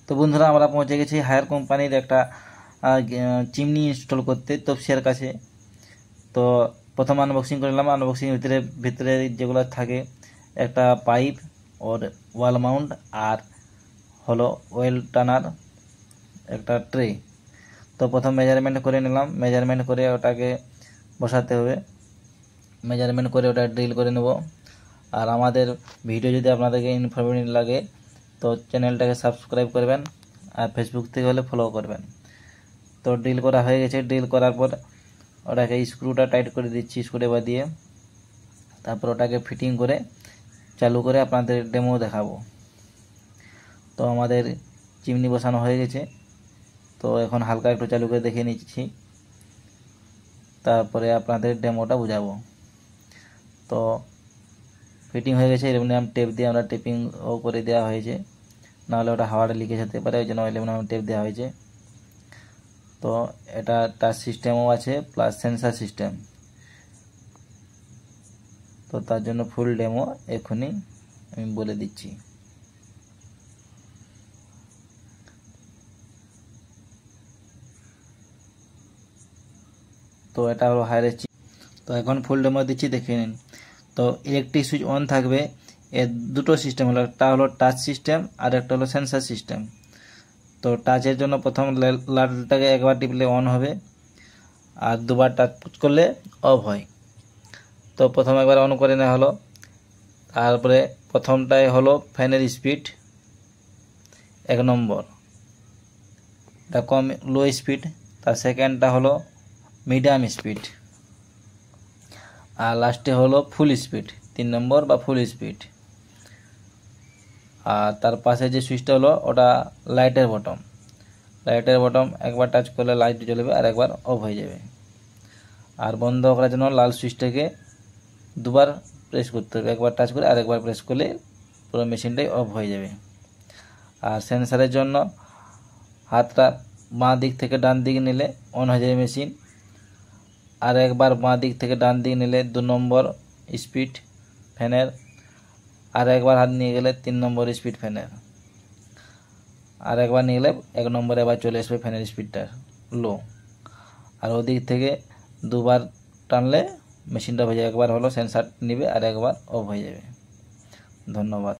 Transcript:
তো বন্ধুরা আমরা পৌঁছে গেছি হায়ার কোম্পানির একটা চিমনি ইনস্টল করতে তপসিয়ার কাছে। তো প্রথম আনবক্সিং করে নিলাম। আনবক্সিং ভিতরে যেগুলো থাকে একটা পাইপ ওর ওয়াল মাউন্ট আর হলো ওয়েল টানার একটা ট্রে। তো প্রথম মেজারমেন্ট করে নিলাম। মেজারমেন্ট করে ওটাকে বসাতে হবে। মেজারমেন্ট করে ওটা ড্রিল করে নেব। আর আমাদের ভিডিও যদি আপনাদেরকে ইনফরমেটিভ লাগে তো চ্যানেলটাকে সাবস্ক্রাইব করবেন আর ফেসবুক থেকে হলে ফলো করবেন। তো ড্রিল করা হয়ে গেছে। ড্রিল করার পর ওটাকে স্ক্রুটা টাইট করে দিচ্ছি স্ক্রুড্রাইভার দিয়ে। তারপর ওটাকে ফিটিং করে চালু করে আপনাদের ডেমো দেখাবো। তো আমাদের চিমনি বসানো হয়ে গেছে। তো এখন হালকা একটু চালু করে দেখে নিচ্ছি, তারপরে আপনাদের ডেমোটা বুঝাবো। তো ফিটিং হয়ে গেছে। অ্যালুমিনিয়াম টেপ দিয়ে আমরা টেপিংও করে দেওয়া হয়েছে, নাহলে ওটা হাওয়াটা লিকেজ হতে পারে, ওই জন্য অ্যালুমিনিয়াম টেপ দেওয়া হয়েছে। তো এটা টাচ সিস্টেমও আছে প্লাস সেন্সার সিস্টেম। তো তার জন্য ফুল ডেমো এখনই আমি বলে দিচ্ছি। তো এটা হলো হায়ার। তো এখন ফুল ডেমো দিচ্ছি, দেখে নিন। তো ইলেকট্রিক সুইচ অন থাকবে। এর দুটো সিস্টেম হলো, একটা হলো টাচ সিস্টেম আর একটা হলো সেন্সার সিস্টেম। তো টাচের জন্য প্রথম লাইটটাকে একবার টিপলে অন হবে আর দুবার টাচ করলে অফ হয়। তো প্রথম একবার অন করে নেওয়া হলো। তারপরে প্রথমটাই হলো ফ্যানের স্পিড 1 নম্বর, এটা কম লো স্পিড। তার সেকেন্ডটা হলো মিডিয়াম স্পিড, আর লাস্টে হলো ফুল স্পিড 3 নম্বর বা ফুল স্পিড। আর তার পাশে যে সুইচটা হলো ওটা লাইটের বটম। লাইটের বটম একবার টাচ করলে লাইট জ্বলবে আর একবার অফ হয়ে যাবে। আর বন্ধ করার জন্য লাল সুইচটাকে দুবার প্রেস করতে হবে, একবার টাচ করে আর একবার প্রেস করলে পুরো মেশিনটাই অফ হয়ে যাবে। আর সেন্সারের জন্য হাতটা বাঁ দিক থেকে ডান দিকে নিলে অন হয়ে যাবে মেশিন, আর একবার বাঁ দিক থেকে ডান দিকে নিলে 2 নম্বর স্পিড ফ্যানের, আর একবার হাত নিয়ে গেলে 3 নম্বর স্পিড ফ্যানের, আর একবার নিয়ে গেলে 1 নম্বরে আবার চলে আসবে ফ্যানের স্পিডটা লো। আর ওদিক থেকে দুবার টানলে মেশিনটা হয়ে যাবে, একবার হলো সেন্সার নিবে আর একবার অফ হয়ে যাবে। ধন্যবাদ।